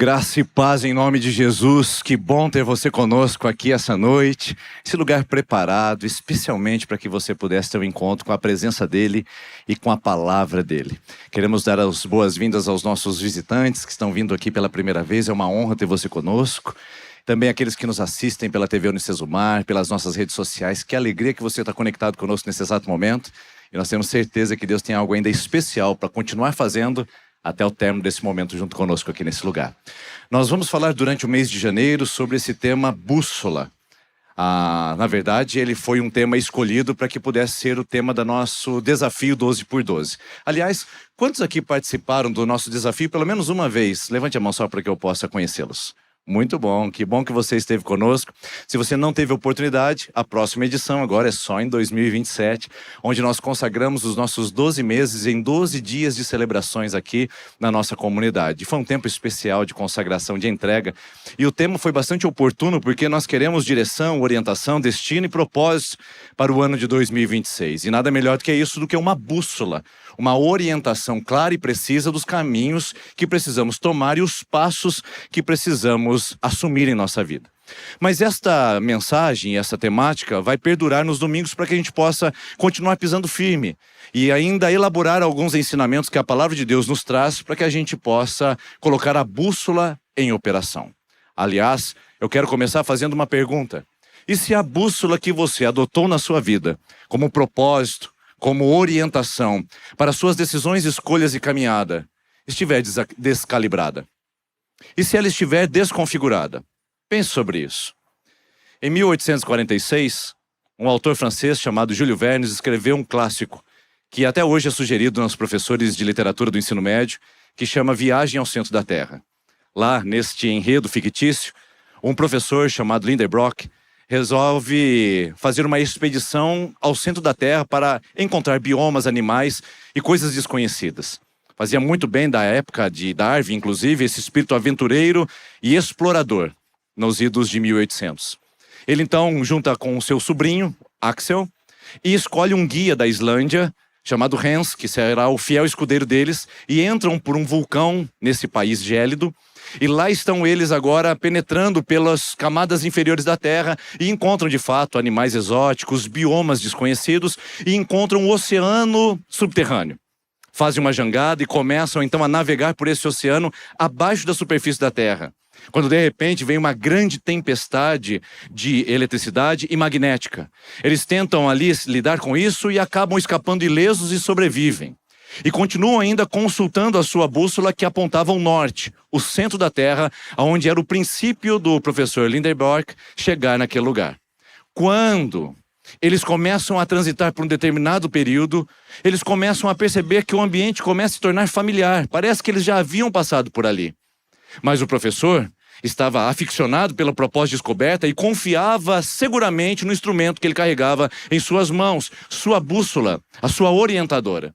Graça e paz em nome de Jesus. Que bom ter você conosco aqui essa noite. Esse lugar preparado especialmente para que você pudesse ter um encontro com a presença dEle e com a palavra dEle. Queremos dar as boas-vindas aos nossos visitantes que estão vindo aqui pela primeira vez. É uma honra ter você conosco. Também aqueles que nos assistem pela TV Unicesumar, pelas nossas redes sociais. Que alegria que você está conectado conosco nesse exato momento. E nós temos certeza que Deus tem algo ainda especial para continuar fazendo até o término desse momento junto conosco aqui nesse lugar. Nós vamos falar durante o mês de janeiro sobre esse tema bússola. Na verdade, ele foi um tema escolhido para que pudesse ser o tema do nosso desafio 12 por 12. Aliás, quantos aqui participaram do nosso desafio pelo menos uma vez? Levante a mão só para que eu possa conhecê-los. Muito bom, que bom que você esteve conosco. Se você não teve oportunidade, a próxima edição agora é só em 2027, onde nós consagramos os nossos 12 meses em 12 dias de celebrações aqui na nossa comunidade. Foi um tempo especial de consagração, de entrega. E o tema foi bastante oportuno porque nós queremos direção, orientação, destino e propósito para o ano de 2026. E nada melhor do que isso do que uma bússola, uma orientação clara e precisa dos caminhos que precisamos tomar e os passos que precisamos assumir em nossa vida. Mas esta mensagem, essa temática vai perdurar nos domingos para que a gente possa continuar pisando firme e ainda elaborar alguns ensinamentos que a palavra de Deus nos traz para que a gente possa colocar a bússola em operação. Aliás, eu quero começar fazendo uma pergunta. E se a bússola que você adotou na sua vida como propósito, como orientação para suas decisões, escolhas e caminhada estiver descalibrada? E se ela estiver desconfigurada? Pense sobre isso. Em 1846, um autor francês chamado Júlio Verne escreveu um clássico que até hoje é sugerido nos professores de literatura do ensino médio, que chama Viagem ao Centro da Terra. Lá, neste enredo fictício, um professor chamado Lindenbrock resolve fazer uma expedição ao centro da Terra para encontrar biomas, animais e coisas desconhecidas. Fazia muito bem da época de Darwin, inclusive, esse espírito aventureiro e explorador nos idos de 1800. Ele então junta com o seu sobrinho, Axel, e escolhe um guia da Islândia, chamado Hans, que será o fiel escudeiro deles, e entram por um vulcão nesse país gélido. E lá estão eles agora penetrando pelas camadas inferiores da Terra e encontram de fato animais exóticos, biomas desconhecidos e encontram o oceano subterrâneo. Fazem uma jangada e começam então a navegar por esse oceano abaixo da superfície da Terra. Quando de repente vem uma grande tempestade de eletricidade e magnética. Eles tentam ali lidar com isso e acabam escapando ilesos e sobrevivem. E continuam ainda consultando a sua bússola que apontava ao norte, o centro da Terra, onde era o princípio do professor Lindenbrock chegar naquele lugar. Quando eles começam a transitar por um determinado período, eles começam a perceber que o ambiente começa a se tornar familiar. Parece que eles já haviam passado por ali. Mas o professor estava aficionado pela proposta de descoberta e confiava seguramente no instrumento que ele carregava em suas mãos, sua bússola, a sua orientadora.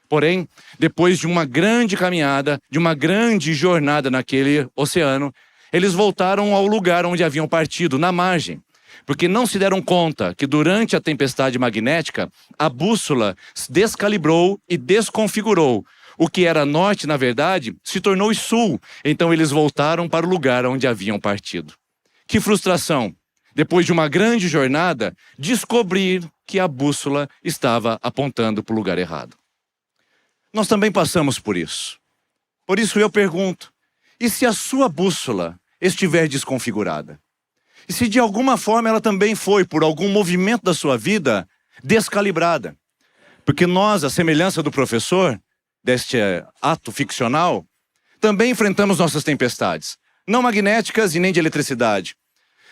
Porém, depois de uma grande caminhada, de uma grande jornada naquele oceano, eles voltaram ao lugar onde haviam partido, na margem. Porque não se deram conta que durante a tempestade magnética, a bússola descalibrou e desconfigurou. O que era norte, na verdade, se tornou sul. Então eles voltaram para o lugar onde haviam partido. Que frustração! Depois de uma grande jornada, descobrir que a bússola estava apontando para o lugar errado. Nós também passamos por isso. Por isso eu pergunto, e se a sua bússola estiver desconfigurada? E se de alguma forma ela também foi, por algum movimento da sua vida, descalibrada? Porque nós, à semelhança do professor, deste ato ficcional, também enfrentamos nossas tempestades. Não magnéticas e nem de eletricidade.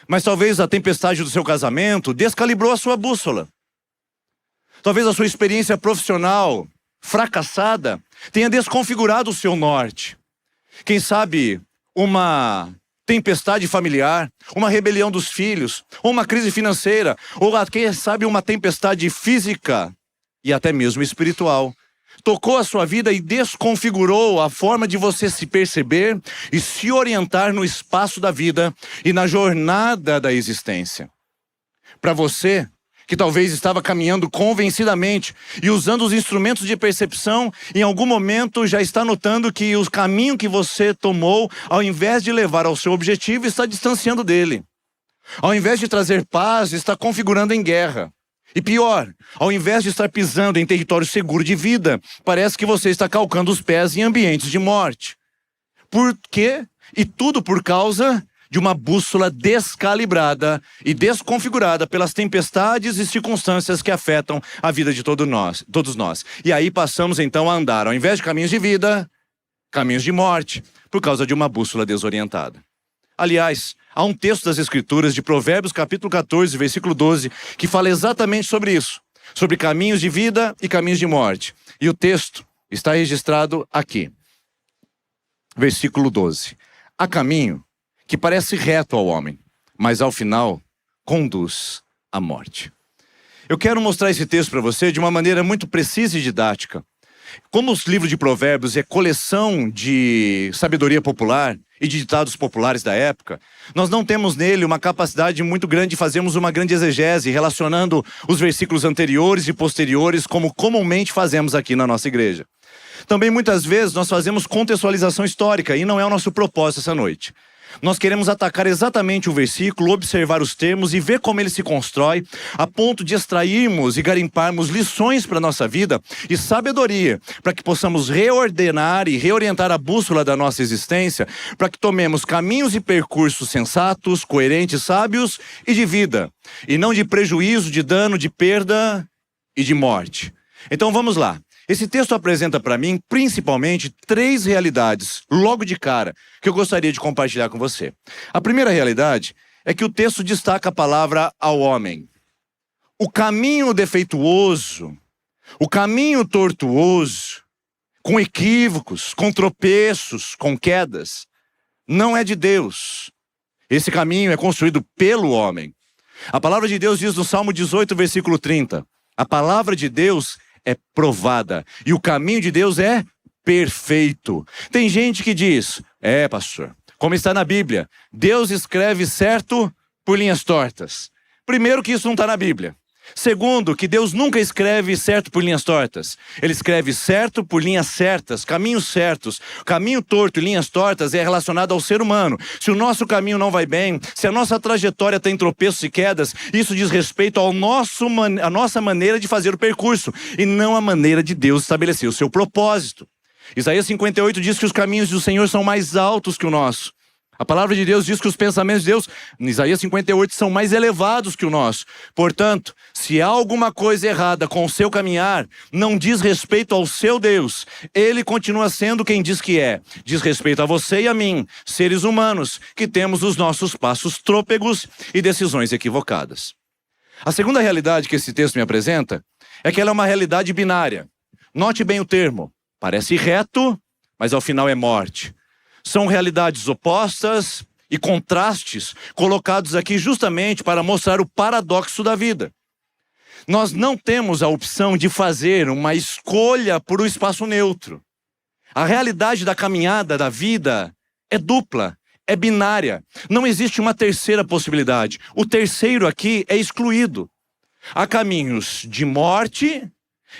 Mas talvez a tempestade do seu casamento descalibrou a sua bússola. Talvez a sua experiência profissional fracassada tenha desconfigurado o seu norte. Quem sabe uma tempestade familiar, uma rebelião dos filhos, ou uma crise financeira, ou quem sabe uma tempestade física e até mesmo espiritual. Tocou a sua vida e desconfigurou a forma de você se perceber e se orientar no espaço da vida e na jornada da existência. Para você que talvez estava caminhando convencidamente e usando os instrumentos de percepção, em algum momento já está notando que o caminho que você tomou, ao invés de levar ao seu objetivo, está distanciando dele. Ao invés de trazer paz, está configurando em guerra. E pior, ao invés de estar pisando em território seguro de vida, parece que você está calcando os pés em ambientes de morte. Por quê? E tudo por causa de uma bússola descalibrada e desconfigurada pelas tempestades e circunstâncias que afetam a vida de todos nós. E aí passamos então a andar, ao invés de caminhos de vida, caminhos de morte, por causa de uma bússola desorientada. Aliás, há um texto das Escrituras de Provérbios capítulo 14, versículo 12, que fala exatamente sobre isso, sobre caminhos de vida e caminhos de morte. E o texto está registrado aqui. Versículo 12. Há caminho que parece reto ao homem, mas ao final conduz à morte. Eu quero mostrar esse texto para você de uma maneira muito precisa e didática. Como os livros de Provérbios é coleção de sabedoria popular e de ditados populares da época, nós não temos nele uma capacidade muito grande de fazermos uma grande exegese, relacionando os versículos anteriores e posteriores, como comumente fazemos aqui na nossa igreja. Também muitas vezes nós fazemos contextualização histórica e não é o nosso propósito essa noite. Nós queremos atacar exatamente o versículo, observar os termos e ver como ele se constrói, a ponto de extrairmos e garimparmos lições para a nossa vida e sabedoria, para que possamos reordenar e reorientar a bússola da nossa existência, para que tomemos caminhos e percursos sensatos, coerentes, sábios e de vida, e não de prejuízo, de dano, de perda e de morte. Então vamos lá. Esse texto apresenta para mim, principalmente, 3 realidades, logo de cara, que eu gostaria de compartilhar com você. A primeira realidade é que o texto destaca a palavra ao homem. O caminho defeituoso, o caminho tortuoso, com equívocos, com tropeços, com quedas, não é de Deus. Esse caminho é construído pelo homem. A palavra de Deus diz no Salmo 18, versículo 30, a palavra de Deus é provada e o caminho de Deus é perfeito. Tem gente que diz, pastor, como está na Bíblia, Deus escreve certo por linhas tortas. Primeiro que isso não está na Bíblia. Segundo, que Deus nunca escreve certo por linhas tortas. Ele escreve certo por linhas certas, caminhos certos. Caminho torto e linhas tortas é relacionado ao ser humano. Se o nosso caminho não vai bem, se a nossa trajetória tem tropeços e quedas, isso diz respeito à nossa maneira de fazer o percurso e não a maneira de Deus estabelecer o seu propósito. Isaías 58 diz que os caminhos do Senhor são mais altos que o nosso. A palavra de Deus diz que os pensamentos de Deus, em Isaías 58, são mais elevados que o nosso. Portanto, se há alguma coisa errada com o seu caminhar, não diz respeito ao seu Deus. Ele continua sendo quem diz que é. Diz respeito a você e a mim, seres humanos, que temos os nossos passos trôpegos e decisões equivocadas. A segunda realidade que esse texto me apresenta é que ela é uma realidade binária. Note bem o termo. Parece reto, mas ao final é morte. São realidades opostas e contrastes colocados aqui justamente para mostrar o paradoxo da vida. Nós não temos a opção de fazer uma escolha por um espaço neutro. A realidade da caminhada da vida é dupla, é binária. Não existe uma terceira possibilidade. O terceiro aqui é excluído. Há caminhos de morte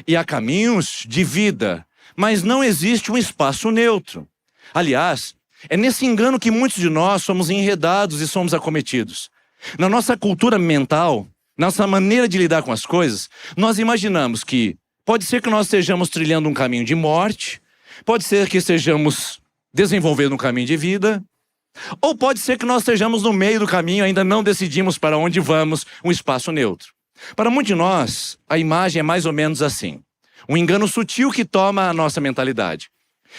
e há caminhos de vida, mas não existe um espaço neutro. Aliás, é nesse engano que muitos de nós somos enredados e somos acometidos. Na nossa cultura mental, nossa maneira de lidar com as coisas, nós imaginamos que pode ser que nós estejamos trilhando um caminho de morte, pode ser que estejamos desenvolvendo um caminho de vida, ou pode ser que nós estejamos no meio do caminho, ainda não decidimos para onde vamos, um espaço neutro. Para muitos de nós, a imagem é mais ou menos assim. Um engano sutil que toma a nossa mentalidade.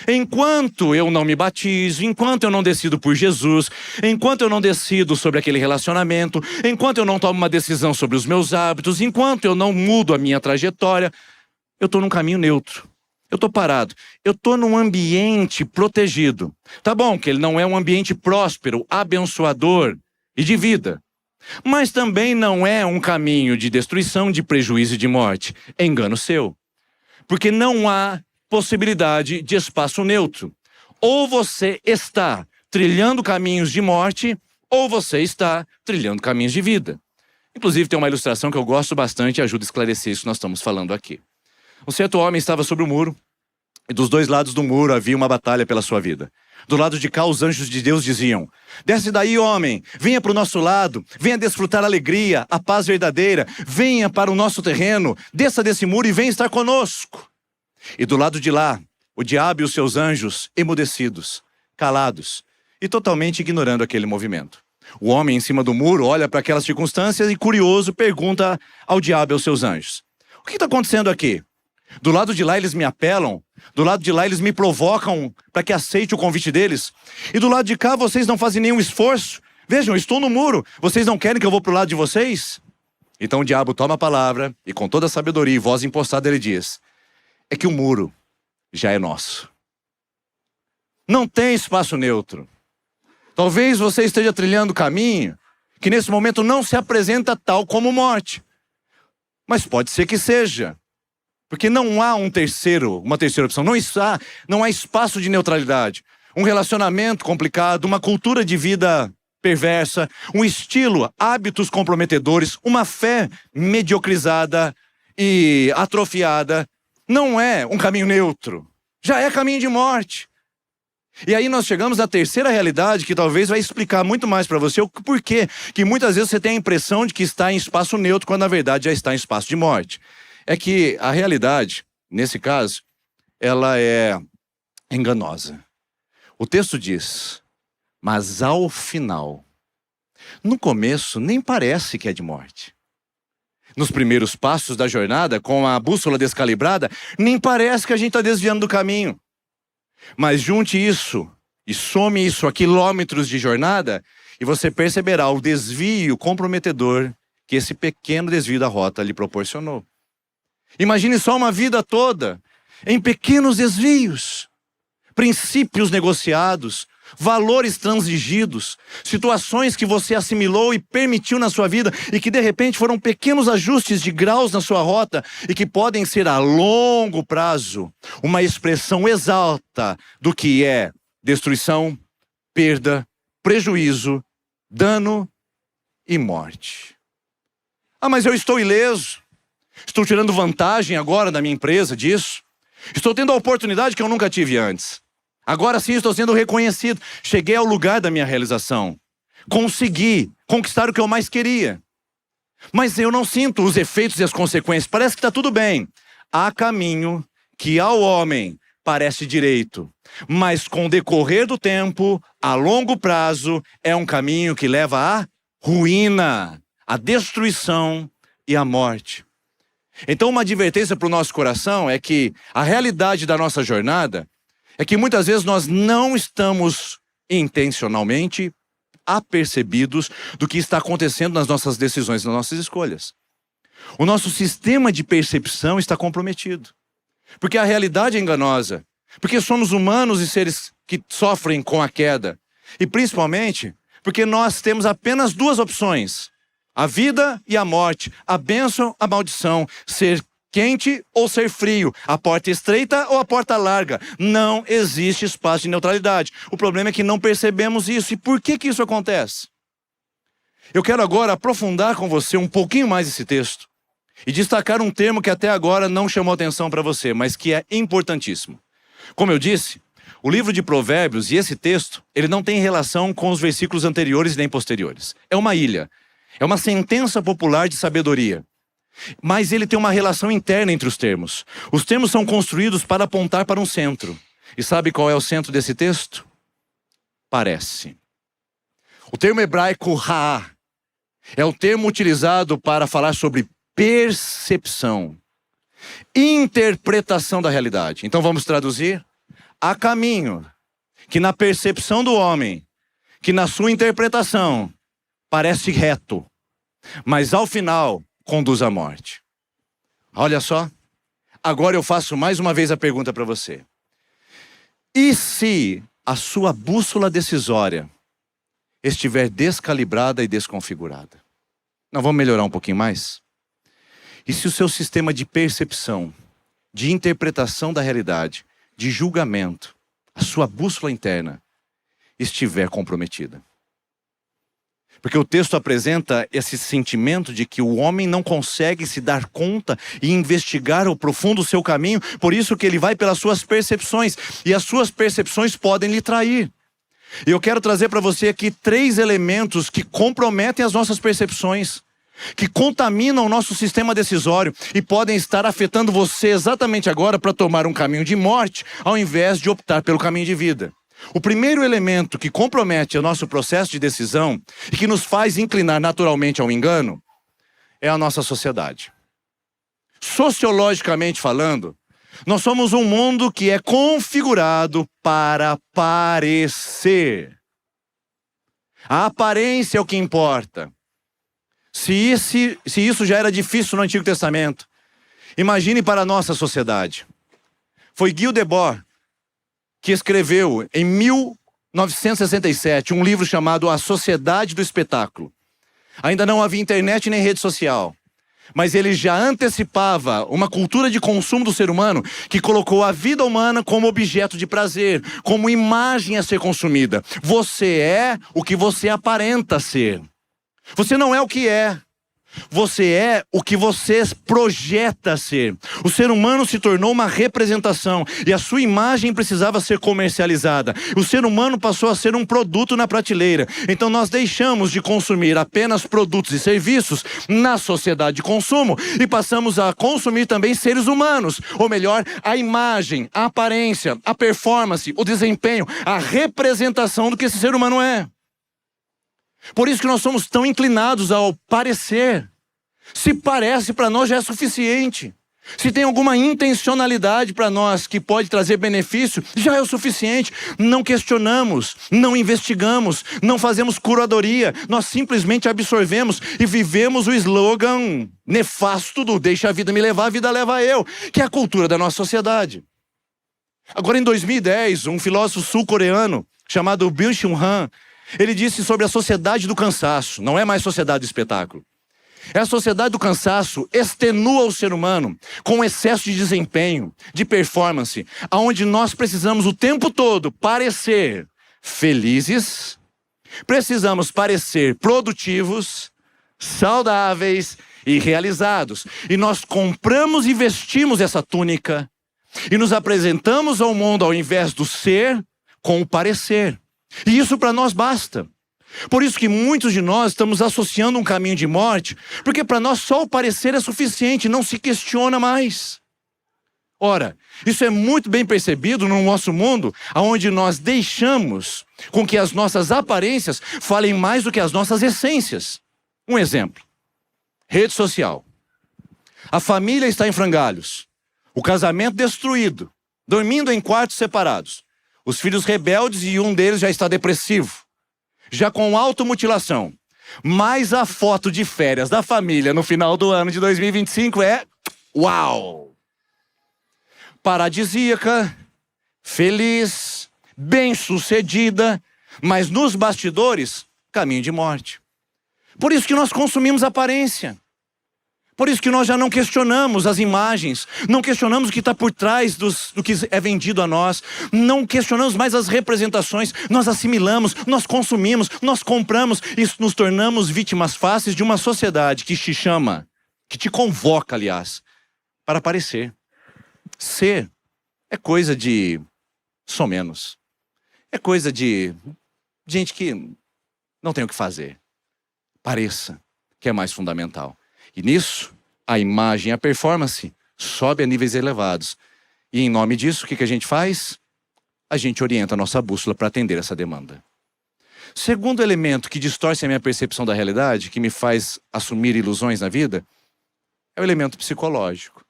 Enquanto eu não me batizo, enquanto eu não decido por Jesus, enquanto eu não decido sobre aquele relacionamento, enquanto eu não tomo uma decisão sobre os meus hábitos, enquanto eu não mudo a minha trajetória, eu estou num caminho neutro. Eu estou parado. Eu estou num ambiente protegido. Tá bom que ele não é um ambiente próspero, abençoador e de vida. Mas também não é um caminho de destruição, de prejuízo e de morte. É engano seu. Porque não há possibilidade de espaço neutro. Ou você está trilhando caminhos de morte, ou você está trilhando caminhos de vida. Inclusive tem uma ilustração que eu gosto bastante e ajuda a esclarecer isso que nós estamos falando aqui. Um certo homem estava sobre o muro, e dos dois lados do muro havia uma batalha pela sua vida. Do lado de cá, os anjos de Deus diziam: desce daí, homem, venha para o nosso lado, venha desfrutar a alegria, a paz verdadeira, venha para o nosso terreno, desça desse muro e venha estar conosco. E do lado de lá, o diabo e os seus anjos emudecidos, calados e totalmente ignorando aquele movimento. O homem em cima do muro olha para aquelas circunstâncias e, curioso, pergunta ao diabo e aos seus anjos: o que está acontecendo aqui? Do lado de lá eles me apelam, do lado de lá eles me provocam para que aceite o convite deles, e do lado de cá vocês não fazem nenhum esforço. Vejam, eu estou no muro, vocês não querem que eu vou para o lado de vocês? Então o diabo toma a palavra e, com toda a sabedoria e voz impostada, ele diz: é que o muro já é nosso. Não tem espaço neutro. Talvez você esteja trilhando caminho que nesse momento não se apresenta tal como morte. Mas pode ser que seja. Porque não há uma terceira opção. Não há espaço de neutralidade. Um relacionamento complicado, uma cultura de vida perversa, um estilo, hábitos comprometedores, uma fé mediocrizada e atrofiada. Não é um caminho neutro. Já é caminho de morte. E aí nós chegamos à terceira realidade, que talvez vai explicar muito mais para você o porquê que muitas vezes você tem a impressão de que está em espaço neutro, quando na verdade já está em espaço de morte. É que a realidade, nesse caso, ela é enganosa. O texto diz: mas ao final, no começo nem parece que é de morte. Nos primeiros passos da jornada, com a bússola descalibrada, nem parece que a gente está desviando do caminho. Mas junte isso e some isso a quilômetros de jornada e você perceberá o desvio comprometedor que esse pequeno desvio da rota lhe proporcionou. Imagine só uma vida toda em pequenos desvios, princípios negociados, valores transigidos, situações que você assimilou e permitiu na sua vida e que de repente foram pequenos ajustes de graus na sua rota e que podem ser a longo prazo uma expressão exalta do que é destruição, perda, prejuízo, dano e morte. Ah, mas eu estou ileso. Estou tirando vantagem agora da minha empresa disso. Estou tendo a oportunidade que eu nunca tive antes. Agora sim estou sendo reconhecido. Cheguei ao lugar da minha realização. Consegui conquistar o que eu mais queria. Mas eu não sinto os efeitos e as consequências. Parece que está tudo bem. Há caminho que ao homem parece direito. Mas com o decorrer do tempo, a longo prazo, é um caminho que leva à ruína, à destruição e à morte. Então uma advertência para o nosso coração é que a realidade da nossa jornada é que muitas vezes nós não estamos intencionalmente apercebidos do que está acontecendo nas nossas decisões, nas nossas escolhas. O nosso sistema de percepção está comprometido. Porque a realidade é enganosa. Porque somos humanos e seres que sofrem com a queda. E principalmente porque nós temos apenas duas opções: a vida e a morte, a bênção, a maldição, ser quente ou ser frio, a porta estreita ou a porta larga. Não existe espaço de neutralidade. O problema é que não percebemos isso. E por que isso acontece? Eu quero agora aprofundar com você um pouquinho mais esse texto e destacar um termo que até agora não chamou atenção para você, mas que é importantíssimo. Como eu disse, o livro de Provérbios e esse texto, ele não tem relação com os versículos anteriores nem posteriores. É uma ilha. É uma sentença popular de sabedoria. Mas ele tem uma relação interna entre os termos. Os termos são construídos para apontar para um centro. E sabe qual é o centro desse texto? Parece. O termo hebraico ha'ah é o termo utilizado para falar sobre percepção, interpretação da realidade. Então vamos traduzir: há caminho que na percepção do homem, que na sua interpretação parece reto, mas ao final conduz à morte. Olha só, agora eu faço mais uma vez a pergunta para você. E se a sua bússola decisória estiver descalibrada e desconfigurada? Nós vamos melhorar um pouquinho mais? E se o seu sistema de percepção, de interpretação da realidade, de julgamento, a sua bússola interna, estiver comprometida? Porque o texto apresenta esse sentimento de que o homem não consegue se dar conta e investigar ao profundo o seu caminho, por isso que ele vai pelas suas percepções, e as suas percepções podem lhe trair. E eu quero trazer para você aqui 3 elementos que comprometem as nossas percepções, que contaminam o nosso sistema decisório e podem estar afetando você exatamente agora para tomar um caminho de morte, ao invés de optar pelo caminho de vida. O primeiro elemento que compromete o nosso processo de decisão e que nos faz inclinar naturalmente ao engano é a nossa sociedade. Sociologicamente falando, nós somos um mundo que é configurado para parecer. A aparência é o que importa. Se isso já era difícil no Antigo Testamento, imagine para a nossa sociedade. Foi Guy Debord que escreveu em 1967 um livro chamado A Sociedade do Espetáculo. Ainda não havia internet nem rede social, mas ele já antecipava uma cultura de consumo do ser humano que colocou a vida humana como objeto de prazer, como imagem a ser consumida. Você é o que você aparenta ser. Você não é o que é. Você é o que você projeta ser. O ser humano se tornou uma representação e a sua imagem precisava ser comercializada. O ser humano passou a ser um produto na prateleira. Então nós deixamos de consumir apenas produtos e serviços na sociedade de consumo e passamos a consumir também seres humanos. Ou melhor, a imagem, a aparência, a performance, o desempenho, a representação do que esse ser humano é. Por isso que nós somos tão inclinados ao parecer. Se parece, para nós já é suficiente. Se tem alguma intencionalidade para nós que pode trazer benefício, já é o suficiente. Não questionamos, não investigamos, não fazemos curadoria. Nós simplesmente absorvemos e vivemos o slogan nefasto do deixa a vida me levar, a vida leva eu, que é a cultura da nossa sociedade. Agora em 2010, um filósofo sul-coreano chamado Byung-Chul Han, ele disse sobre a sociedade do cansaço. Não é mais sociedade do espetáculo. É a sociedade do cansaço extenua o ser humano com excesso de desempenho, de performance, aonde nós precisamos o tempo todo parecer felizes, precisamos parecer produtivos, saudáveis e realizados. E nós compramos e vestimos essa túnica e nos apresentamos ao mundo ao invés do ser com o parecer. E isso para nós basta. Por isso que muitos de nós estamos associando um caminho de morte, porque para nós só o parecer é suficiente, não se questiona mais. Ora, isso é muito bem percebido no nosso mundo, onde nós deixamos com que as nossas aparências falem mais do que as nossas essências. Um exemplo, rede social. A família está em frangalhos, o casamento destruído, dormindo em quartos separados. Os filhos rebeldes e um deles já está depressivo, já com automutilação. Mas a foto de férias da família no final do ano de 2025 é uau! Paradisíaca, feliz, bem-sucedida, mas nos bastidores, caminho de morte. Por isso que nós consumimos aparência. Por isso que nós já não questionamos as imagens, não questionamos o que está por trás do que é vendido a nós, não questionamos mais as representações, nós assimilamos, nós consumimos, nós compramos e nos tornamos vítimas fáceis de uma sociedade que te chama, que te convoca, aliás, para parecer. Ser é coisa de somenos, é coisa de gente que não tem o que fazer. Pareça, que é mais fundamental. E nisso, a imagem e a performance sobe a níveis elevados. E em nome disso, o que a gente faz? A gente orienta a nossa bússola para atender essa demanda. Segundo elemento que distorce a minha percepção da realidade, que me faz assumir ilusões na vida, é o elemento psicológico.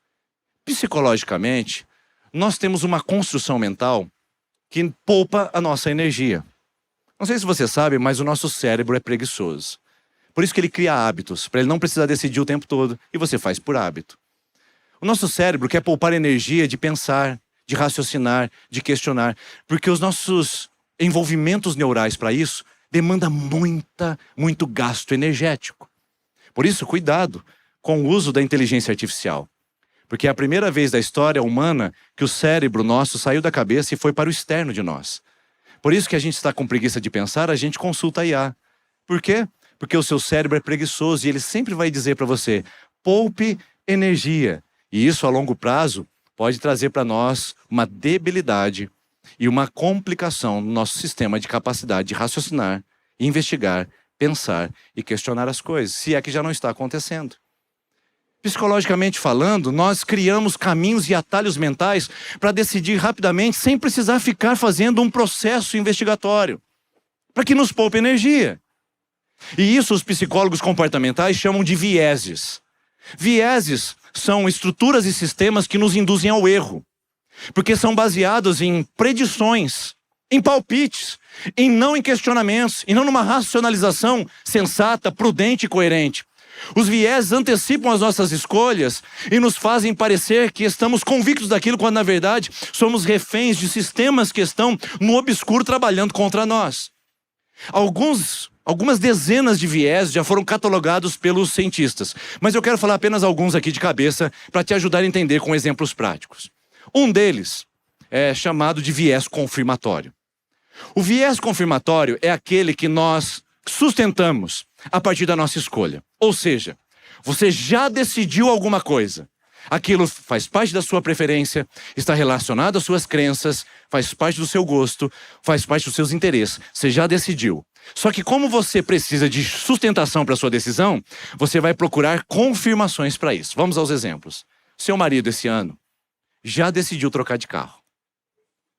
Psicologicamente, nós temos uma construção mental que poupa a nossa energia. Não sei se você sabe, mas o nosso cérebro é preguiçoso. Por isso que ele cria hábitos, para ele não precisar decidir o tempo todo, e você faz por hábito. O nosso cérebro quer poupar energia de pensar, de raciocinar, de questionar, porque os nossos envolvimentos neurais para isso demandam muito gasto energético. Por isso, cuidado com o uso da inteligência artificial. Porque é a primeira vez da história humana que o cérebro nosso saiu da cabeça e foi para o externo de nós. Por isso que a gente está com preguiça de pensar, a gente consulta a IA. Por quê? Porque o seu cérebro é preguiçoso e ele sempre vai dizer para você, poupe energia. E isso a longo prazo pode trazer para nós uma debilidade e uma complicação no nosso sistema de capacidade de raciocinar, investigar, pensar e questionar as coisas, se é que já não está acontecendo. Psicologicamente falando, nós criamos caminhos e atalhos mentais para decidir rapidamente, sem precisar ficar fazendo um processo investigatório, para que nos poupe energia. E isso os psicólogos comportamentais chamam de vieses. Vieses são estruturas e sistemas que nos induzem ao erro, porque são baseados em predições, em palpites, e não em questionamentos, e não numa racionalização sensata, prudente e coerente. Os vieses antecipam as nossas escolhas e nos fazem parecer que estamos convictos daquilo, quando na verdade somos reféns de sistemas que estão no obscuro trabalhando contra nós. Algumas dezenas de viés já foram catalogados pelos cientistas, mas eu quero falar apenas alguns aqui de cabeça para te ajudar a entender com exemplos práticos. Um deles é chamado de viés confirmatório. O viés confirmatório é aquele que nós sustentamos a partir da nossa escolha. Ou seja, você já decidiu alguma coisa. Aquilo faz parte da sua preferência, está relacionado às suas crenças, faz parte do seu gosto, faz parte dos seus interesses. Você já decidiu. Só que como você precisa de sustentação para a sua decisão, você vai procurar confirmações para isso. Vamos aos exemplos. Seu marido esse ano já decidiu trocar de carro.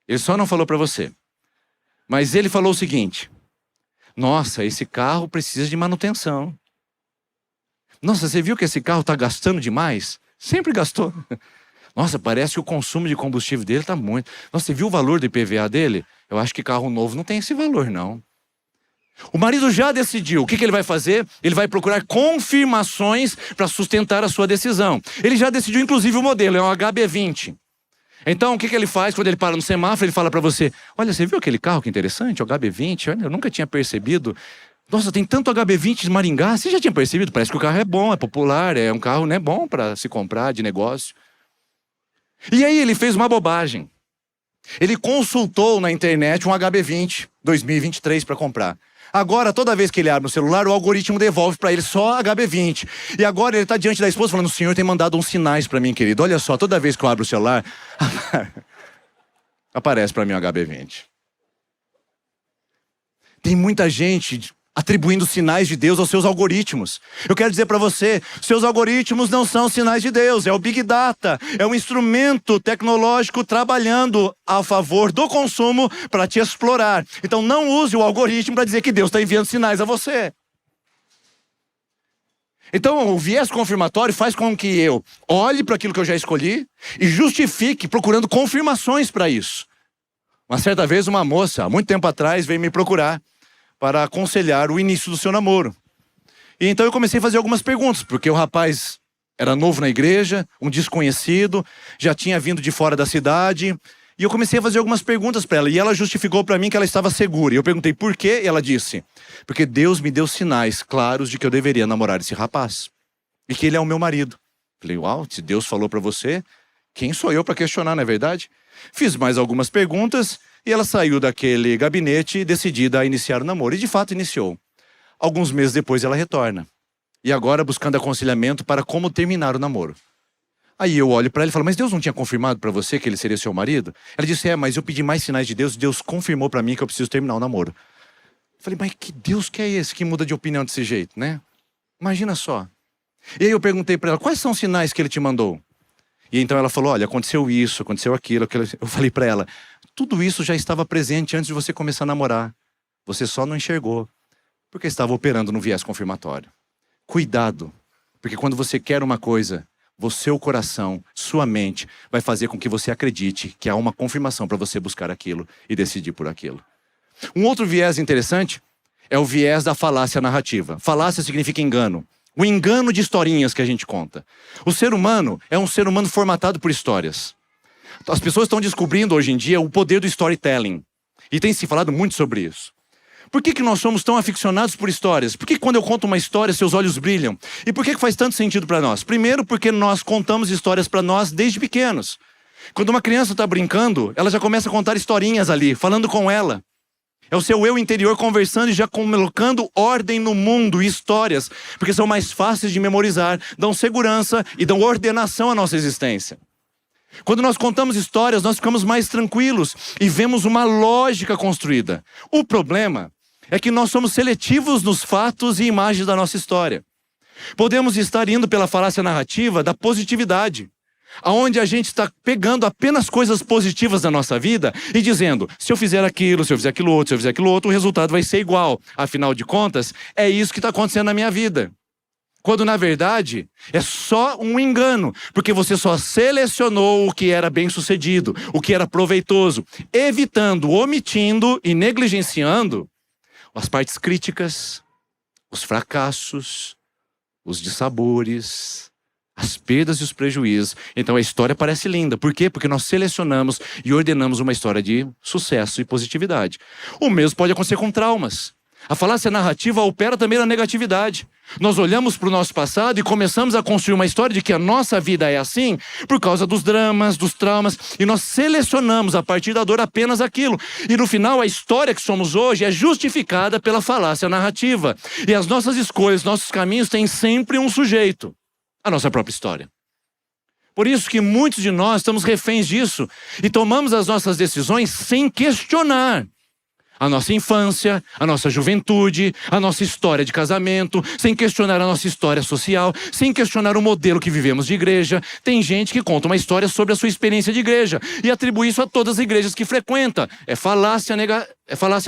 Ele só não falou para você. Mas ele falou o seguinte: nossa, esse carro precisa de manutenção. Nossa, você viu que esse carro está gastando demais? Sempre gastou. Nossa, parece que o consumo de combustível dele está muito. Nossa, você viu o valor do IPVA dele? Eu acho que carro novo não tem esse valor, não. O marido já decidiu. O que ele vai fazer? Ele vai procurar confirmações para sustentar a sua decisão. Ele já decidiu, inclusive, o modelo. É um HB20. Então, o que ele faz quando ele para no semáforo? Ele fala para você: olha, você viu aquele carro que interessante? O HB20? Olha, eu nunca tinha percebido. Nossa, tem tanto HB20 de Maringá. Você já tinha percebido? Parece que o carro é bom, é popular, é um carro, né, bom para se comprar, de negócio. E aí ele fez uma bobagem. Ele consultou na internet um HB20 2023 para comprar. Agora, toda vez que ele abre o celular, o algoritmo devolve para ele só HB20. E agora ele está diante da esposa falando: o senhor tem mandado uns sinais para mim, querido. Olha só, toda vez que eu abro o celular, aparece para mim o HB20. Tem muita gente atribuindo sinais de Deus aos seus algoritmos. Eu quero dizer para você, seus algoritmos não são sinais de Deus, é o Big Data, é um instrumento tecnológico trabalhando a favor do consumo para te explorar. Então não use o algoritmo para dizer que Deus está enviando sinais a você. Então o viés confirmatório faz com que eu olhe para aquilo que eu já escolhi e justifique procurando confirmações para isso. Uma certa vez uma moça, há muito tempo atrás, veio me procurar para aconselhar o início do seu namoro. E então eu comecei a fazer algumas perguntas, porque o rapaz era novo na igreja, um desconhecido, já tinha vindo de fora da cidade, e eu comecei a fazer algumas perguntas para ela, e ela justificou para mim que ela estava segura. E eu perguntei por quê, e ela disse: porque Deus me deu sinais claros de que eu deveria namorar esse rapaz, e que ele é o meu marido. Falei: uau, se Deus falou para você, quem sou eu para questionar, não é verdade? Fiz mais algumas perguntas, e ela saiu daquele gabinete decidida a iniciar o namoro. E de fato iniciou. Alguns meses depois ela retorna. E agora buscando aconselhamento para como terminar o namoro. Aí eu olho para ela e falo: mas Deus não tinha confirmado para você que ele seria seu marido? Ela disse: mas eu pedi mais sinais de Deus. Deus confirmou para mim que eu preciso terminar o namoro. Eu falei: mas que Deus que é esse que muda de opinião desse jeito, né? Imagina só. E aí eu perguntei para ela: quais são os sinais que ele te mandou? E então ela falou: olha, aconteceu isso, aconteceu aquilo. Eu falei para ela: tudo isso já estava presente antes de você começar a namorar. Você só não enxergou, porque estava operando no viés confirmatório. Cuidado, porque quando você quer uma coisa, seu coração, sua mente, vai fazer com que você acredite que há uma confirmação para você buscar aquilo e decidir por aquilo. Um outro viés interessante é o viés da falácia narrativa. Falácia significa engano. O engano de historinhas que a gente conta. O ser humano é um ser humano formatado por histórias. As pessoas estão descobrindo hoje em dia o poder do storytelling. E tem se falado muito sobre isso. Por que nós somos tão aficionados por histórias? Por que quando eu conto uma história, seus olhos brilham? E por que faz tanto sentido para nós? Primeiro, porque nós contamos histórias para nós desde pequenos. Quando uma criança está brincando, ela já começa a contar historinhas ali, falando com ela. É o seu eu interior conversando e já colocando ordem no mundo, histórias, porque são mais fáceis de memorizar, dão segurança e dão ordenação à nossa existência. Quando nós contamos histórias, nós ficamos mais tranquilos e vemos uma lógica construída. O problema é que nós somos seletivos nos fatos e imagens da nossa história. Podemos estar indo pela falácia narrativa da positividade, aonde a gente está pegando apenas coisas positivas da nossa vida e dizendo, se eu fizer aquilo, se eu fizer aquilo outro, se eu fizer aquilo outro, o resultado vai ser igual. Afinal de contas, é isso que está acontecendo na minha vida. Quando na verdade é só um engano, porque você só selecionou o que era bem sucedido, o que era proveitoso, evitando, omitindo e negligenciando as partes críticas, os fracassos, os dissabores, as perdas e os prejuízos. Então a história parece linda. Por quê? Porque nós selecionamos e ordenamos uma história de sucesso e positividade. O mesmo pode acontecer com traumas. A falácia narrativa opera também na negatividade. Nós olhamos para o nosso passado e começamos a construir uma história de que a nossa vida é assim por causa dos dramas, dos traumas, e nós selecionamos a partir da dor apenas aquilo. E no final a história que somos hoje é justificada pela falácia narrativa. E as nossas escolhas, nossos caminhos têm sempre um sujeito. A nossa própria história. Por isso que muitos de nós estamos reféns disso e tomamos as nossas decisões sem questionar a nossa infância, a nossa juventude, a nossa história de casamento, sem questionar a nossa história social, sem questionar o modelo que vivemos de igreja. Tem gente que conta uma história sobre a sua experiência de igreja e atribui isso a todas as igrejas que frequenta. É falácia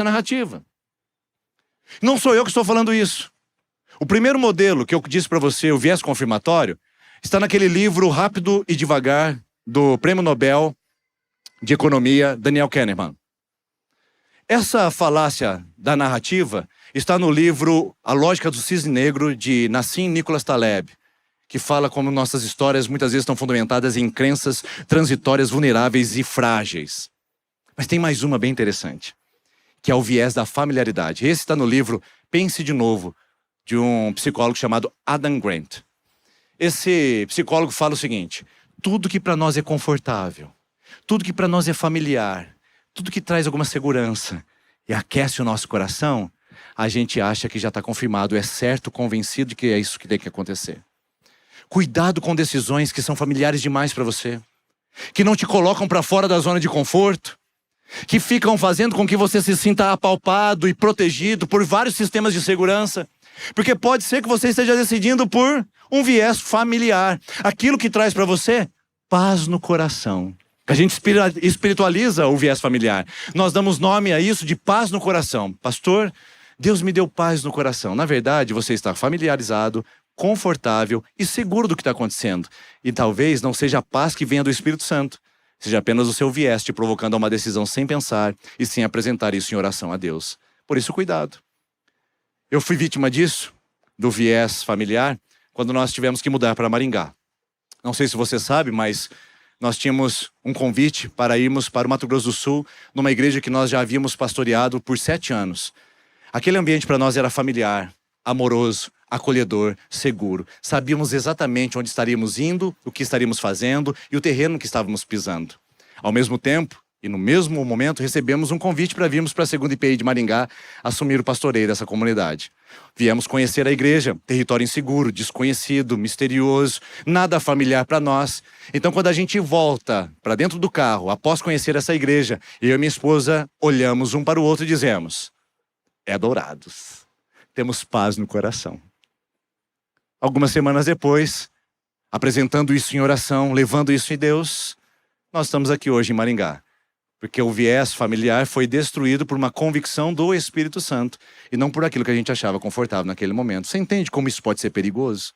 narrativa. Não sou eu que estou falando isso. O primeiro modelo que eu disse para você, o viés confirmatório, está naquele livro Rápido e Devagar, do Prêmio Nobel de Economia, Daniel Kahneman. Essa falácia da narrativa está no livro A Lógica do Cisne Negro, de Nassim Nicholas Taleb, que fala como nossas histórias muitas vezes estão fundamentadas em crenças transitórias, vulneráveis e frágeis. Mas tem mais uma bem interessante, que é o viés da familiaridade. Esse está no livro Pense de Novo, de um psicólogo chamado Adam Grant. Esse psicólogo fala o seguinte: tudo que para nós é confortável, tudo que para nós é familiar, tudo que traz alguma segurança e aquece o nosso coração, a gente acha que já está confirmado, é certo, convencido de que é isso que tem que acontecer. Cuidado com decisões que são familiares demais para você, que não te colocam para fora da zona de conforto, que ficam fazendo com que você se sinta apalpado e protegido por vários sistemas de segurança. Porque pode ser que você esteja decidindo por um viés familiar. Aquilo que traz para você paz no coração. A gente espiritualiza o viés familiar. Nós damos nome a isso de paz no coração. Pastor, Deus me deu paz no coração. Na verdade, você está familiarizado, confortável e seguro do que está acontecendo. E talvez não seja a paz que venha do Espírito Santo. Seja apenas o seu viés te provocando a uma decisão sem pensar e sem apresentar isso em oração a Deus. Por isso, cuidado. Eu fui vítima disso, do viés familiar, quando nós tivemos que mudar para Maringá. Não sei se você sabe, mas nós tínhamos um convite para irmos para o Mato Grosso do Sul, numa igreja que nós já havíamos pastoreado por 7 anos. Aquele ambiente para nós era familiar, amoroso, acolhedor, seguro. Sabíamos exatamente onde estaríamos indo, o que estaríamos fazendo e o terreno que estávamos pisando. Ao mesmo tempo, e no mesmo momento, recebemos um convite para virmos para a 2ª IPI de Maringá assumir o pastoreio dessa comunidade. Viemos conhecer a igreja, território inseguro, desconhecido, misterioso, nada familiar para nós. Então, quando a gente volta para dentro do carro, após conhecer essa igreja, eu e minha esposa olhamos um para o outro e dizemos: é Dourados. Temos paz no coração. Algumas semanas depois, apresentando isso em oração, levando isso em Deus, nós estamos aqui hoje em Maringá. Porque o viés familiar foi destruído por uma convicção do Espírito Santo e não por aquilo que a gente achava confortável naquele momento. Você entende como isso pode ser perigoso?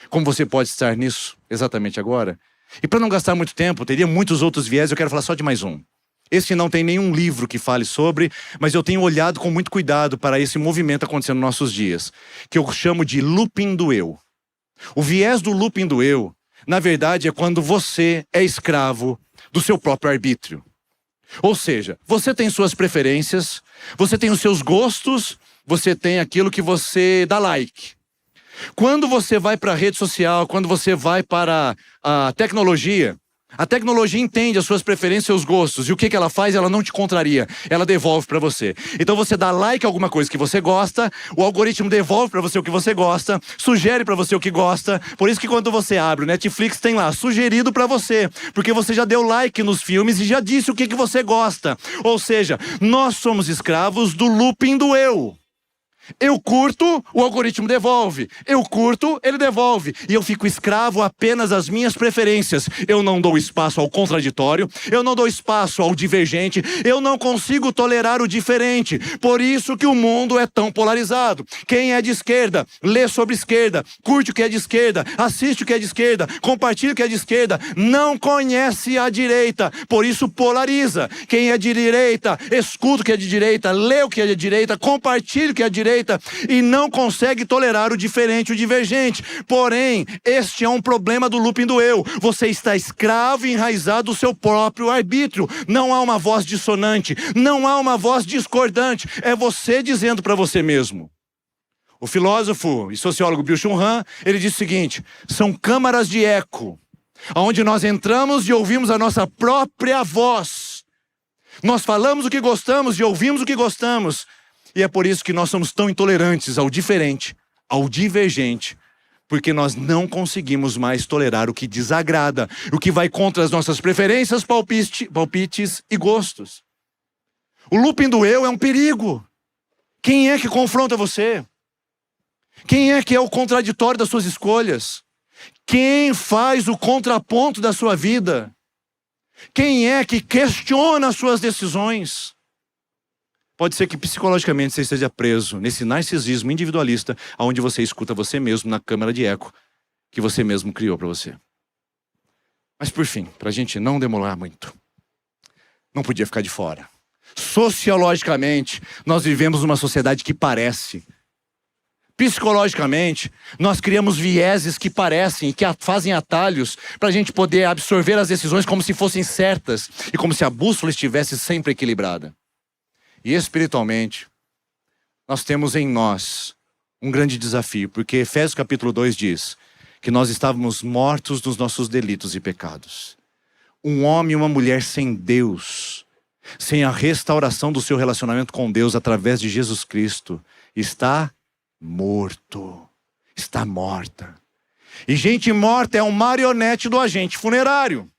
Como você pode estar nisso exatamente agora? E para não gastar muito tempo, teria muitos outros viés, eu quero falar só de mais um. Esse não tem nenhum livro que fale sobre, mas eu tenho olhado com muito cuidado para esse movimento acontecendo nos nossos dias, que eu chamo de looping do eu. O viés do looping do eu, na verdade, é quando você é escravo do seu próprio arbítrio. Ou seja, você tem suas preferências, você tem os seus gostos, você tem aquilo que você dá like. Quando você vai para a rede social, quando você vai para a tecnologia, A tecnologia entende as suas preferências e seus gostos. E o que ela faz? Ela não te contraria. Ela devolve para você. Então você dá like a alguma coisa que você gosta, o algoritmo devolve para você o que você gosta, sugere para você o que gosta. Por isso que quando você abre o Netflix, tem lá, sugerido para você. Porque você já deu like nos filmes e já disse o que você gosta. Ou seja, nós somos escravos do looping do eu. Eu curto, o algoritmo devolve. Eu curto, ele devolve. E eu fico escravo apenas às minhas preferências. Eu não dou espaço ao contraditório. Eu não dou espaço ao divergente. Eu não consigo tolerar o diferente. Por isso que o mundo é tão polarizado. Quem é de esquerda, lê sobre esquerda. Curte o que é de esquerda. Assiste o que é de esquerda. Compartilha o que é de esquerda. Não conhece a direita. Por isso polariza. Quem é de direita, escuta o que é de direita. Lê o que é de direita. Compartilha o que é de direita. E não consegue tolerar o diferente, o divergente. Porém, este é um problema do looping do eu. Você está escravo e enraizado do seu próprio arbítrio. Não há uma voz dissonante, não há uma voz discordante. É você dizendo para você mesmo. O filósofo e sociólogo Byung-Chul Han, ele diz o seguinte: são câmaras de eco, onde nós entramos e ouvimos a nossa própria voz. Nós falamos o que gostamos e ouvimos o que gostamos. E é por isso que nós somos tão intolerantes ao diferente, ao divergente, porque nós não conseguimos mais tolerar o que desagrada, o que vai contra as nossas preferências, palpites e gostos. O looping do eu é um perigo. Quem é que confronta você? Quem é que é o contraditório das suas escolhas? Quem faz o contraponto da sua vida? Quem é que questiona as suas decisões? Pode ser que psicologicamente você esteja preso nesse narcisismo individualista, onde você escuta você mesmo na câmara de eco que você mesmo criou para você. Mas por fim, para a gente não demorar muito, não podia ficar de fora. Sociologicamente, nós vivemos numa sociedade que parece. Psicologicamente, nós criamos vieses que parecem e que fazem atalhos para a gente poder absorver as decisões como se fossem certas e como se a bússola estivesse sempre equilibrada. E espiritualmente, nós temos em nós um grande desafio, porque Efésios capítulo 2 diz que nós estávamos mortos dos nossos delitos e pecados. Um homem e uma mulher sem Deus, sem a restauração do seu relacionamento com Deus através de Jesus Cristo, está morto, está morta. E gente morta é um marionete do agente funerário.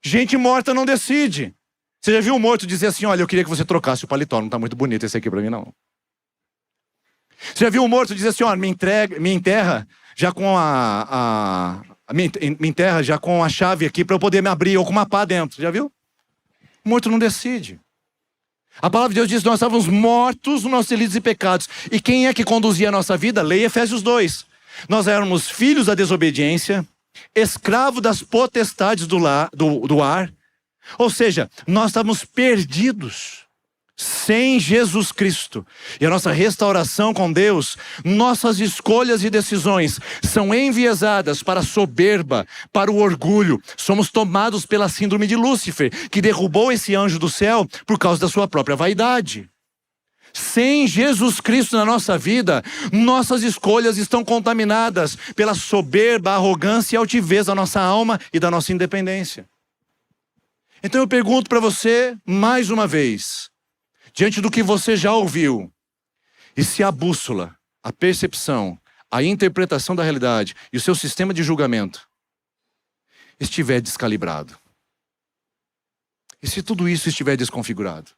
Gente morta não decide. Você já viu um morto dizer assim: olha, eu queria que você trocasse o paletó, não está muito bonito esse aqui para mim não. Você já viu um morto dizer assim: olha, me enterra já com me enterra já com a chave aqui para eu poder me abrir, ou com uma pá dentro. Já viu? O morto não decide. A palavra de Deus diz que nós estávamos mortos nos nossos delitos e pecados. E quem é que conduzia a nossa vida? Leia Efésios 2. Nós éramos filhos da desobediência, escravos das potestades do ar. Ou seja, nós estávamos perdidos sem Jesus Cristo. E a nossa restauração com Deus, nossas escolhas e decisões são enviesadas para a soberba, para o orgulho. Somos tomados pela síndrome de Lúcifer, que derrubou esse anjo do céu por causa da sua própria vaidade. Sem Jesus Cristo na nossa vida, nossas escolhas estão contaminadas pela soberba, arrogância e altivez da nossa alma e da nossa independência. Então eu pergunto para você mais uma vez, diante do que você já ouviu, e se a bússola, a percepção, a interpretação da realidade e o seu sistema de julgamento estiver descalibrado? E se tudo isso estiver desconfigurado?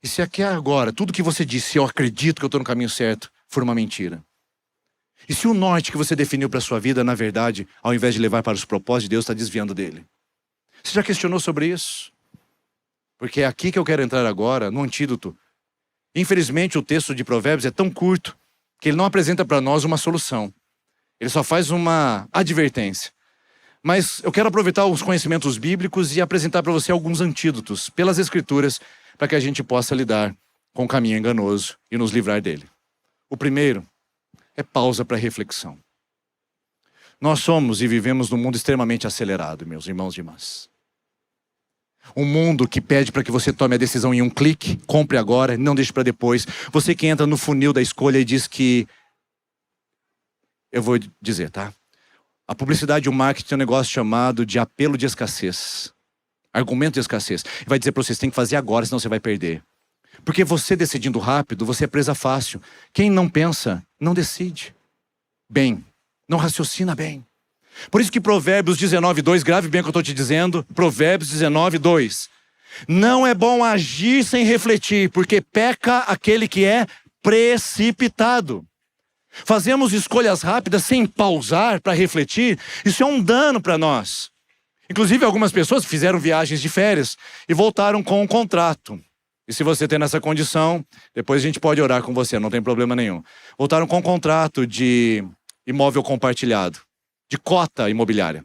E se aqui agora, tudo que você disse, eu acredito que eu estou no caminho certo, for uma mentira? E se o norte que você definiu para a sua vida, na verdade, ao invés de levar para os propósitos de Deus, está desviando dele? Você já questionou sobre isso? Porque é aqui que eu quero entrar agora, no antídoto. Infelizmente, o texto de Provérbios é tão curto que ele não apresenta para nós uma solução. Ele só faz uma advertência. Mas eu quero aproveitar os conhecimentos bíblicos e apresentar para você alguns antídotos pelas Escrituras para que a gente possa lidar com o caminho enganoso e nos livrar dele. O primeiro é pausa para reflexão. Nós somos e vivemos num mundo extremamente acelerado, meus irmãos e irmãs. Um mundo que pede para que você tome a decisão em um clique, compre agora, não deixe para depois. Você que entra no funil da escolha e diz que... Eu vou dizer, tá? A publicidade e o marketing tem um negócio chamado de apelo de escassez. Argumento de escassez. Vai dizer para vocês, tem que fazer agora, senão você vai perder. Porque você decidindo rápido, você é presa fácil. Quem não pensa, não decide bem. Não raciocina bem. Por isso que Provérbios 19:2, grave bem o que eu estou te dizendo. Provérbios 19:2. Não é bom agir sem refletir, porque peca aquele que é precipitado. Fazemos escolhas rápidas sem pausar para refletir. Isso é um dano para nós. Inclusive algumas pessoas fizeram viagens de férias e voltaram com um contrato. E se você tem nessa condição, depois a gente pode orar com você, não tem problema nenhum. Voltaram com um contrato de imóvel compartilhado, de cota imobiliária.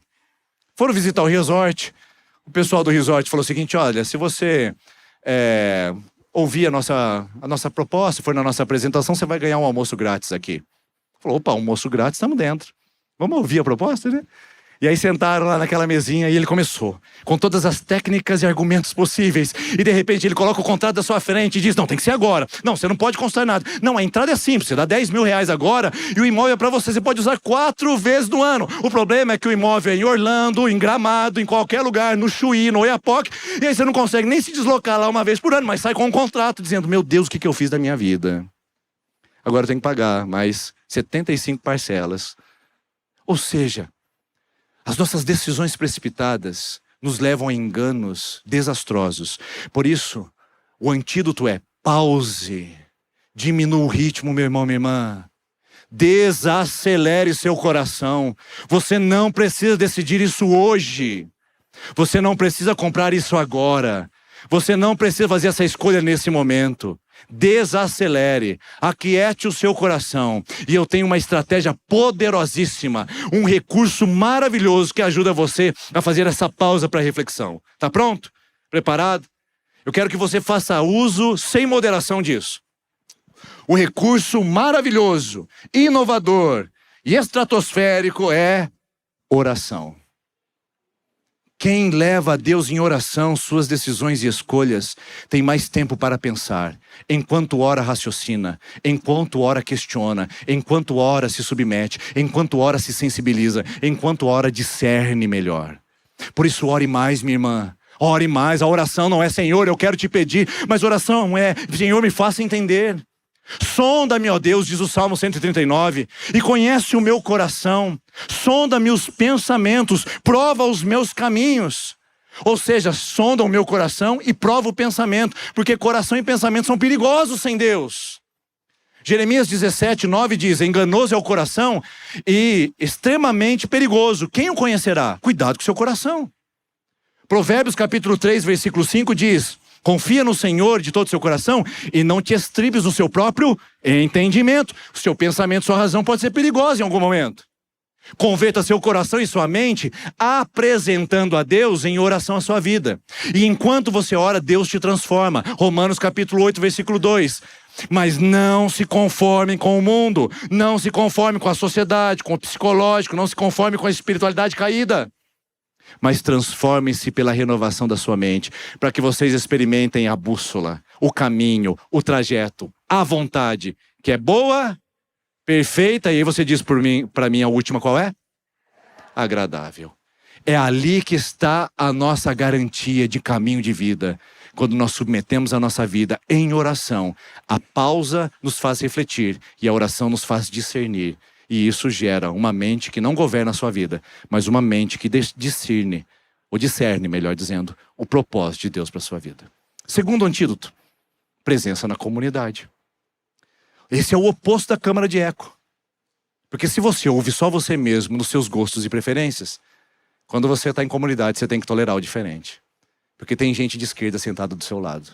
Foram visitar o resort. O pessoal do resort falou o seguinte: olha, se você ouvir a nossa proposta, for na nossa apresentação, você vai ganhar um almoço grátis aqui. Falou, opa, almoço grátis, estamos dentro. Vamos ouvir a proposta, né? E aí sentaram lá naquela mesinha e ele começou, com todas as técnicas e argumentos possíveis. E de repente ele coloca o contrato da sua frente e diz, não, tem que ser agora. Não, você não pode constar nada. Não, a entrada é simples, você dá 10 mil reais agora e o imóvel é para você pode usar 4 vezes no ano. O problema é que o imóvel é em Orlando, em Gramado, em qualquer lugar, no Chuí, no Oiapoque. E aí você não consegue nem se deslocar lá uma vez por ano, mas sai com um contrato dizendo, meu Deus, o que eu fiz da minha vida? Agora eu tenho que pagar mais 75 parcelas. Ou seja, as nossas decisões precipitadas nos levam a enganos desastrosos. Por isso, o antídoto é pause. Diminua o ritmo, meu irmão, minha irmã. Desacelere seu coração. Você não precisa decidir isso hoje. Você não precisa comprar isso agora. Você não precisa fazer essa escolha nesse momento. Desacelere, aquiete o seu coração. E eu tenho uma estratégia poderosíssima, um recurso maravilhoso que ajuda você a fazer essa pausa para reflexão. Tá pronto? Preparado? Eu quero que você faça uso sem moderação disso. O recurso maravilhoso, inovador e estratosférico é oração. Quem leva a Deus em oração suas decisões e escolhas tem mais tempo para pensar. Enquanto ora raciocina, enquanto ora questiona, enquanto ora se submete, enquanto ora se sensibiliza, enquanto ora discerne melhor. Por isso ore mais, minha irmã. Ore mais. A oração não é Senhor, eu quero te pedir, mas oração é Senhor, me faça entender. Sonda-me, ó Deus, diz o Salmo 139, e conhece o meu coração. Sonda-me os pensamentos, prova os meus caminhos. Ou seja, sonda o meu coração e prova o pensamento, porque coração e pensamento são perigosos sem Deus. Jeremias 17:9 diz, enganoso é o coração e extremamente perigoso. Quem o conhecerá? Cuidado com o seu coração. Provérbios capítulo 3, versículo 5 diz, confia no Senhor de todo o seu coração e não te estribes no seu próprio entendimento. O seu pensamento, sua razão pode ser perigosa em algum momento. Converta seu coração e sua mente apresentando a Deus em oração a sua vida. E enquanto você ora, Deus te transforma. Romanos capítulo 8, versículo 2. Mas não se conformem com o mundo. Não se conformem com a sociedade, com o psicológico. Não se conformem com a espiritualidade caída. Mas transformem-se pela renovação da sua mente, para que vocês experimentem a bússola, o caminho, o trajeto, a vontade, que é boa, perfeita, e aí você diz para mim a última qual é? Agradável. É ali que está a nossa garantia de caminho de vida. Quando nós submetemos a nossa vida em oração, a pausa nos faz refletir e a oração nos faz discernir. E isso gera uma mente que não governa a sua vida, mas uma mente que discerne, ou discerne, melhor dizendo, o propósito de Deus para a sua vida. Segundo antídoto, presença na comunidade. Esse é o oposto da câmara de eco. Porque se você ouve só você mesmo nos seus gostos e preferências, quando você está em comunidade, você tem que tolerar o diferente. Porque tem gente de esquerda sentada do seu lado.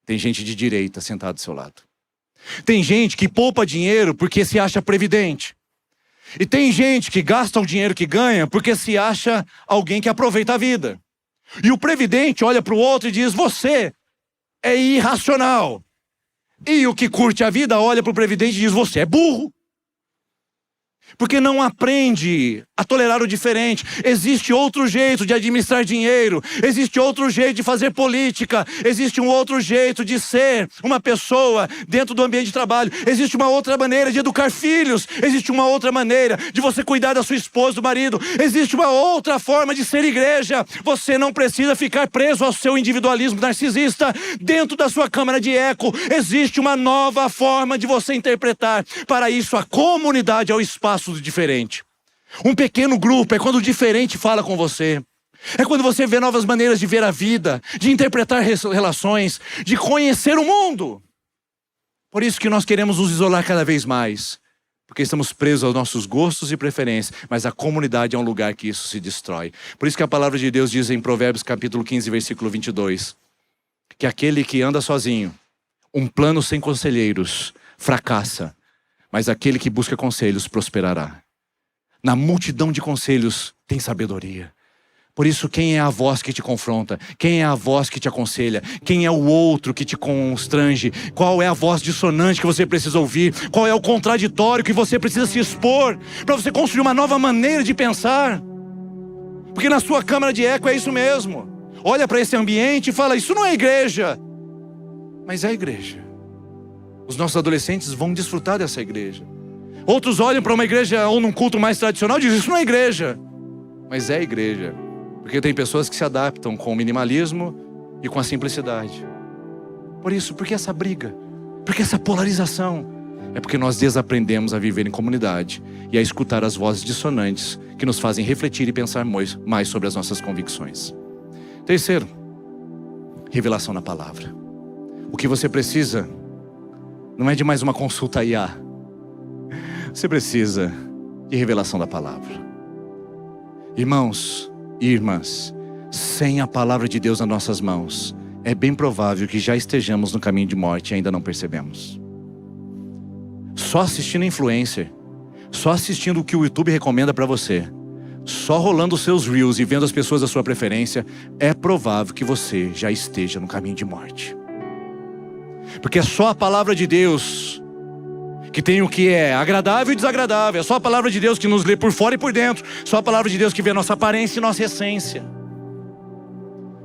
Tem gente de direita sentada do seu lado. Tem gente que poupa dinheiro porque se acha previdente. E tem gente que gasta o dinheiro que ganha porque se acha alguém que aproveita a vida. E o previdente olha para o outro e diz, você é irracional. E o que curte a vida olha para o previdente e diz, você é burro. Porque não aprende a tolerar o diferente. Existe outro jeito de administrar dinheiro. Existe outro jeito de fazer política. Existe um outro jeito de ser uma pessoa dentro do ambiente de trabalho. Existe uma outra maneira de educar filhos. Existe uma outra maneira de você cuidar da sua esposa, do marido. Existe uma outra forma de ser igreja. Você não precisa ficar preso ao seu individualismo narcisista dentro da sua câmara de eco. Existe uma nova forma de você interpretar. Para isso, a comunidade é o espaço do diferente. Um pequeno grupo é quando o diferente fala com você. É quando você vê novas maneiras de ver a vida, de interpretar relações, de conhecer o mundo. Por isso que nós queremos nos isolar cada vez mais, porque estamos presos aos nossos gostos e preferências, mas a comunidade é um lugar que isso se destrói. Por isso que a palavra de Deus diz em Provérbios capítulo 15, versículo 22, que aquele que anda sozinho, um plano sem conselheiros, fracassa, mas aquele que busca conselhos prosperará. Na multidão de conselhos tem sabedoria. Por isso, quem é a voz que te confronta? Quem é a voz que te aconselha? Quem é o outro que te constrange? Qual é a voz dissonante que você precisa ouvir? Qual é o contraditório que você precisa se expor para você construir uma nova maneira de pensar? Porque na sua câmara de eco é isso mesmo. Olha para esse ambiente e fala, isso não é igreja. Mas é igreja. Os nossos adolescentes vão desfrutar dessa igreja. Outros olham para uma igreja ou num culto mais tradicional e dizem, isso não é igreja. Mas é igreja. Porque tem pessoas que se adaptam com o minimalismo e com a simplicidade. Por que essa briga? Por que essa polarização? É porque nós desaprendemos a viver em comunidade e a escutar as vozes dissonantes que nos fazem refletir e pensar mais sobre as nossas convicções. Terceiro, revelação na palavra. O que você precisa não é de mais uma consulta IA. Você precisa de revelação da palavra. Irmãos e irmãs, sem a palavra de Deus nas nossas mãos, é bem provável que já estejamos no caminho de morte e ainda não percebemos. Só assistindo influencer, só assistindo o que o YouTube recomenda para você, só rolando os seus reels e vendo as pessoas da sua preferência, é provável que você já esteja no caminho de morte. Porque é só a palavra de Deus que tem o que é agradável e desagradável. É só a palavra de Deus que nos lê por fora e por dentro. Só a palavra de Deus que vê a nossa aparência e nossa essência.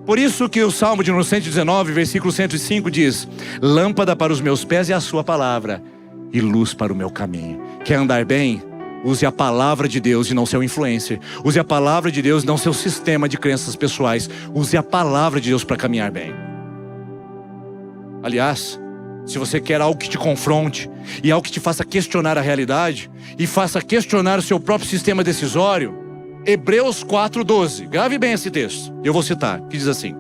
Por isso que o Salmo de número 119, versículo 105 diz, lâmpada para os meus pés é a sua palavra e luz para o meu caminho. Quer andar bem? Use a palavra de Deus e não seu influencer. Use a palavra de Deus e não seu sistema de crenças pessoais. Use a palavra de Deus para caminhar bem. Aliás, se você quer algo que te confronte e algo que te faça questionar a realidade e faça questionar o seu próprio sistema decisório, Hebreus 4:12, grave bem esse texto, eu vou citar, que diz assim: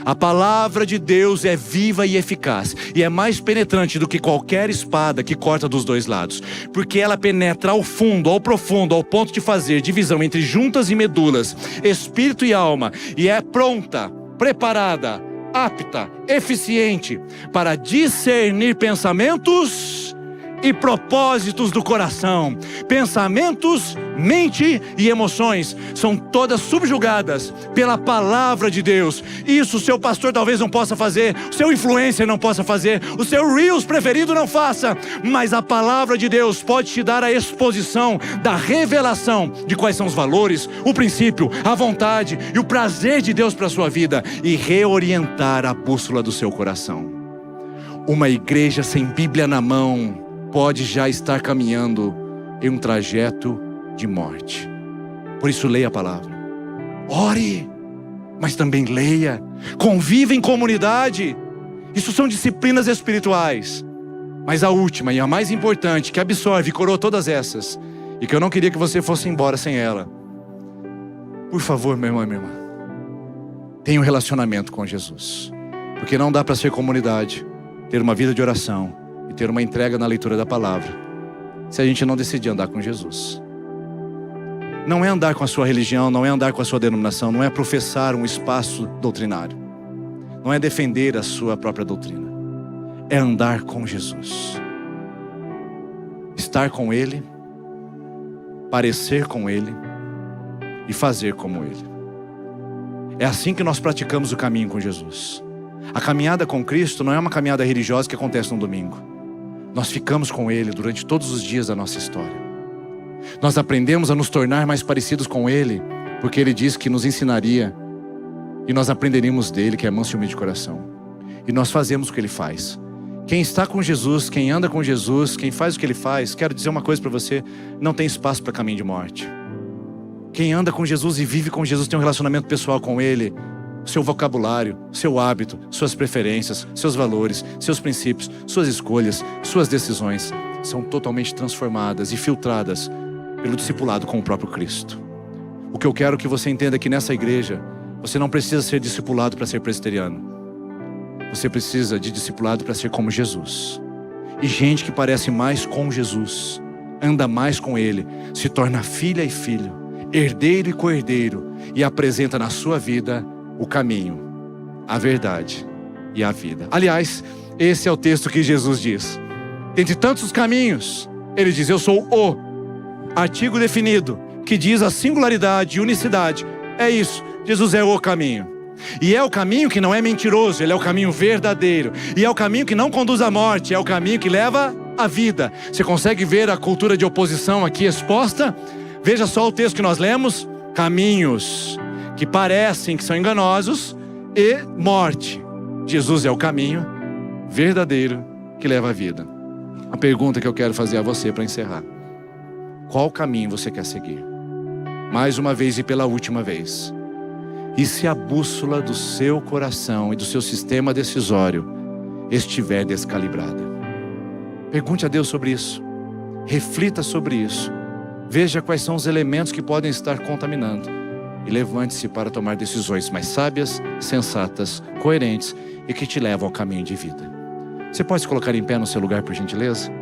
a palavra de Deus é viva e eficaz e é mais penetrante do que qualquer espada que corta dos dois lados, porque ela penetra ao fundo, ao profundo, ao ponto de fazer divisão entre juntas e medulas, espírito e alma, e é pronta, preparada, apta, eficiente para discernir pensamentos e propósitos do coração. Pensamentos, mente e emoções são todas subjugadas pela palavra de Deus. Isso o seu pastor talvez não possa fazer, o seu influencer não possa fazer, o seu Reels preferido não faça, mas a palavra de Deus pode te dar a exposição da revelação de quais são os valores, o princípio, a vontade e o prazer de Deus para a sua vida e reorientar a bússola do seu coração. Uma igreja sem Bíblia na mão pode já estar caminhando em um trajeto de morte. Por isso leia a palavra, ore, mas também leia, conviva em comunidade. Isso são disciplinas espirituais. Mas a última e a mais importante, que absorve e coroa todas essas, e que eu não queria que você fosse embora sem ela, por favor, meu irmão e minha irmã, tenha um relacionamento com Jesus. Porque não dá para ser comunidade, ter uma vida de oração e ter uma entrega na leitura da palavra, se a gente não decidir andar com Jesus. Não é andar com a sua religião, não é andar com a sua denominação, não é professar um espaço doutrinário, não é defender a sua própria doutrina, é andar com Jesus, estar com Ele, parecer com Ele e fazer como Ele. É assim que nós praticamos o caminho com Jesus. A caminhada com Cristo não é uma caminhada religiosa que acontece no domingo. Nós ficamos com Ele durante todos os dias da nossa história. Nós aprendemos a nos tornar mais parecidos com Ele, porque Ele disse que nos ensinaria, e nós aprenderíamos dele, que é manso e humilde de coração. E nós fazemos o que Ele faz. Quem está com Jesus, quem anda com Jesus, quem faz o que Ele faz, quero dizer uma coisa para você, não tem espaço para caminho de morte. Quem anda com Jesus e vive com Jesus, tem um relacionamento pessoal com Ele, seu vocabulário, seu hábito, suas preferências, seus valores, seus princípios, suas escolhas, suas decisões são totalmente transformadas e filtradas pelo discipulado com o próprio Cristo. O que eu quero que você entenda é que nessa igreja, você não precisa ser discipulado para ser presbiteriano. Você precisa de discipulado para ser como Jesus. E gente que parece mais com Jesus, anda mais com Ele, se torna filha e filho, herdeiro e co-herdeiro, e apresenta na sua vida o caminho, a verdade e a vida. Aliás, esse é o texto que Jesus diz. Dentre tantos caminhos, Ele diz, eu sou o artigo definido, que diz a singularidade e unicidade. É isso, Jesus é o caminho. E é o caminho que não é mentiroso, ele é o caminho verdadeiro. E é o caminho que não conduz à morte, é o caminho que leva à vida. Você consegue ver a cultura de oposição aqui exposta? Veja só o texto que nós lemos. Caminhos que parecem que são enganosos e morte. Jesus é o caminho verdadeiro que leva à vida. A pergunta que eu quero fazer a você para encerrar: qual caminho você quer seguir? Mais uma vez e pela última vez. E se a bússola do seu coração e do seu sistema decisório estiver descalibrada? Pergunte a Deus sobre isso. Reflita sobre isso. Veja quais são os elementos que podem estar contaminando. E levante-se para tomar decisões mais sábias, sensatas, coerentes e que te levam ao caminho de vida. Você pode se colocar em pé no seu lugar, por gentileza?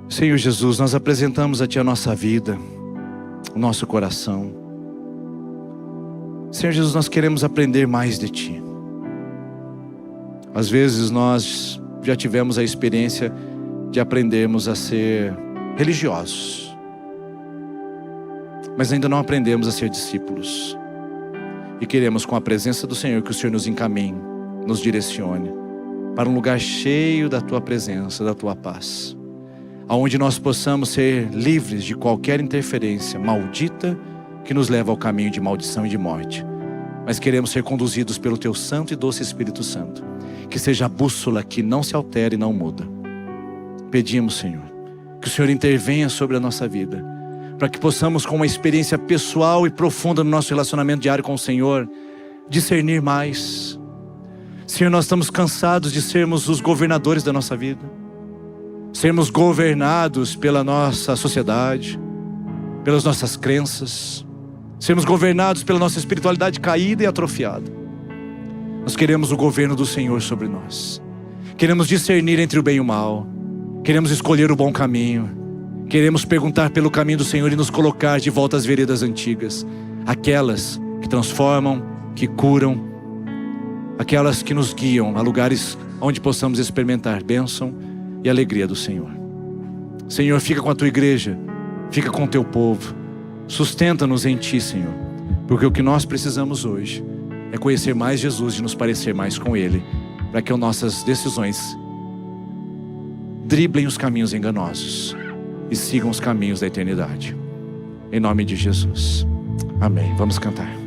Senhor Jesus, nós apresentamos a Ti a nossa vida, o nosso coração. Senhor Jesus, nós queremos aprender mais de Ti. Às vezes nós já tivemos a experiência de aprendermos a ser religiosos, mas ainda não aprendemos a ser discípulos. E queremos, com a presença do Senhor, que o Senhor nos encaminhe, nos direcione para um lugar cheio da Tua presença, da Tua paz, aonde nós possamos ser livres de qualquer interferência maldita que nos leva ao caminho de maldição e de morte. Mas queremos ser conduzidos pelo Teu Santo e Doce Espírito Santo, que seja a bússola que não se altera e não muda. Pedimos, Senhor, que o Senhor intervenha sobre a nossa vida, para que possamos, com uma experiência pessoal e profunda no nosso relacionamento diário com o Senhor, discernir mais. Senhor, nós estamos cansados de sermos os governadores da nossa vida, sermos governados pela nossa sociedade, pelas nossas crenças, sermos governados pela nossa espiritualidade caída e atrofiada. Nós queremos o governo do Senhor sobre nós. Queremos discernir entre o bem e o mal. Queremos escolher o bom caminho. Queremos perguntar pelo caminho do Senhor e nos colocar de volta às veredas antigas, aquelas que transformam, que curam, aquelas que nos guiam a lugares onde possamos experimentar bênção e alegria do Senhor. Senhor, fica com a Tua igreja, fica com o Teu povo, sustenta-nos em Ti, Senhor, porque o que nós precisamos hoje é conhecer mais Jesus e nos parecer mais com Ele, para que as nossas decisões driblem os caminhos enganosos e sigam os caminhos da eternidade. Em nome de Jesus. Amém. Vamos cantar.